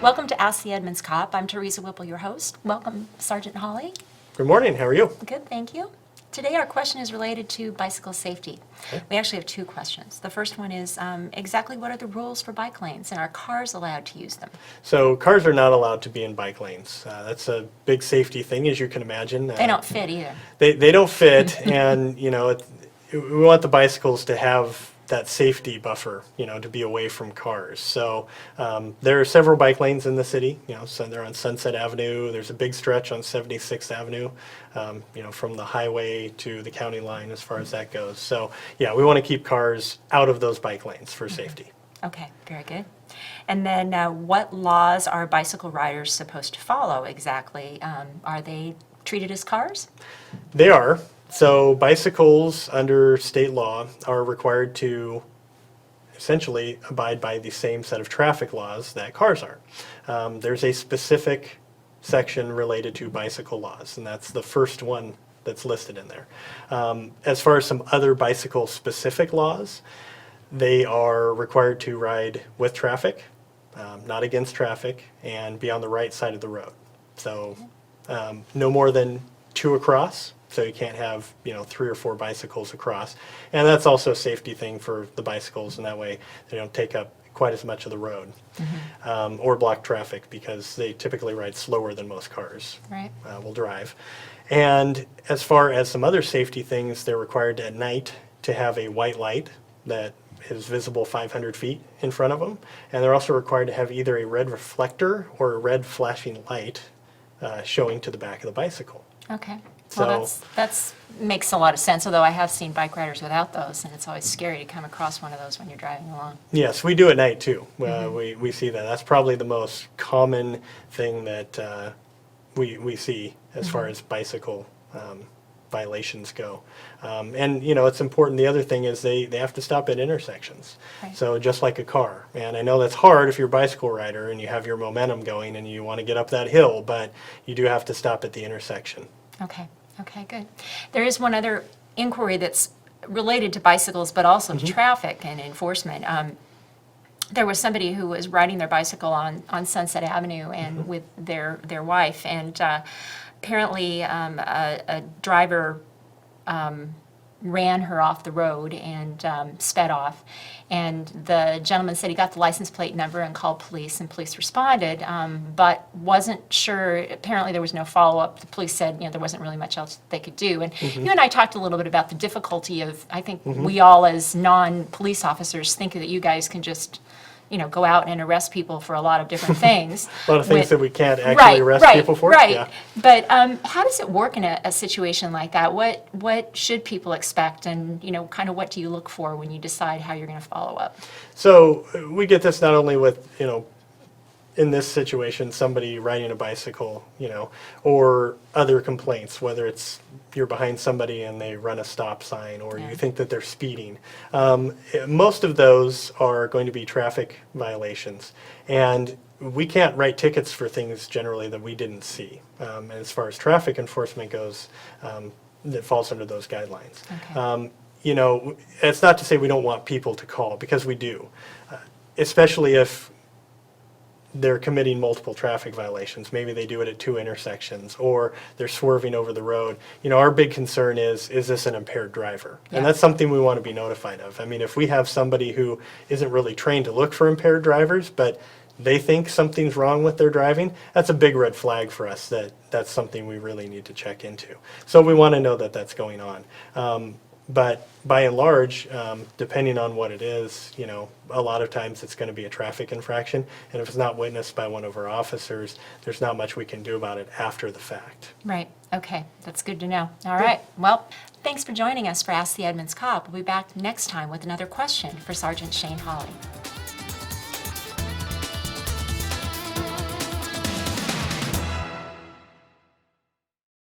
Welcome to Ask the Edmonds Cop. I'm Teresa Whipple, your host. Welcome, Sergeant Hawley. Good morning. How are you? Good, thank you. Today our question is related to bicycle safety. Okay. We actually have two questions. The first one is exactly what are the rules for bike lanes, and are cars allowed to use them? So cars are not allowed to be in bike lanes. That's a big safety thing, as you can imagine. They don't fit either. They don't fit, and we want the bicycles to have that safety buffer, to be away from cars. So there are several bike lanes in the city. So they're on Sunset Avenue. There's a big stretch on 76th Avenue, from the highway to the county line as far as that goes. So yeah, we want to keep cars out of those bike lanes for safety. Okay, very good. And then what laws are bicycle riders supposed to follow exactly? Are they treated as cars? They are. So bicycles under state law are required to essentially abide by the same set of traffic laws that cars are. There's a specific section related to bicycle laws, and that's the first one that's listed in there. As far as some other bicycle specific laws, they are required to ride with traffic, not against traffic, and be on the right side of the road. So no more than 2 across. So you can't have 3 or 4 bicycles across, and that's also a safety thing for the bicycles, and that way they don't take up quite as much of the road or block traffic, because they typically ride slower than most cars will drive. And as far as some other safety things, they're required at night to have a white light that is visible 500 feet in front of them, and they're also required to have either a red reflector or a red flashing light showing to the back of the bicycle. Okay. Well, that makes a lot of sense, although I have seen bike riders without those, and it's always scary to come across one of those when you're driving along. Yes, we do at night too. We see that. That's probably the most common thing that we see as far as bicycle violations go. And it's important. The other thing is they have to stop at intersections. Right. So just like a car. And I know that's hard if you're a bicycle rider and you have your momentum going and you want to get up that hill, but you do have to stop at the intersection. Okay, good. There is one other inquiry that's related to bicycles, but also to traffic and enforcement. There was somebody who was riding their bicycle on Sunset Avenue and with their wife, and apparently a driver ran her off the road and sped off. And the gentleman said he got the license plate number and called police, and police responded, but wasn't sure. Apparently there was no follow-up. The police said there wasn't really much else they could do. And you and I talked a little bit about the difficulty of, I think we all as non-police officers think that you guys can just go out and arrest people for a lot of different things. A lot of things that we can't actually arrest people for. Right. Yeah. But how does it work in a situation like that? What should people expect, and kind of what do you look for when you decide how you're going to follow up? So we get this not only with in this situation, somebody riding a bicycle, or other complaints, whether it's you're behind somebody and they run a stop sign, or you think that they're speeding. Most of those are going to be traffic violations, and we can't write tickets for things generally that we didn't see. And as far as traffic enforcement goes, that falls under those guidelines. Okay. It's not to say we don't want people to call, because we do, especially if they're committing multiple traffic violations. Maybe they do it at 2 intersections, or they're swerving over the road. Our big concern is this an impaired driver? Yeah. And that's something we want to be notified of. I mean, if we have somebody who isn't really trained to look for impaired drivers, but they think something's wrong with their driving, that's a big red flag for us. That's something we really need to check into. So we want to know that that's going on. But by and large, depending on what it is, a lot of times it's going to be a traffic infraction. And if it's not witnessed by one of our officers, there's not much we can do about it after the fact. Right. Okay. That's good to know. All right. Well, thanks for joining us for Ask the Edmonds Cop. We'll be back next time with another question for Sergeant Shane Hawley.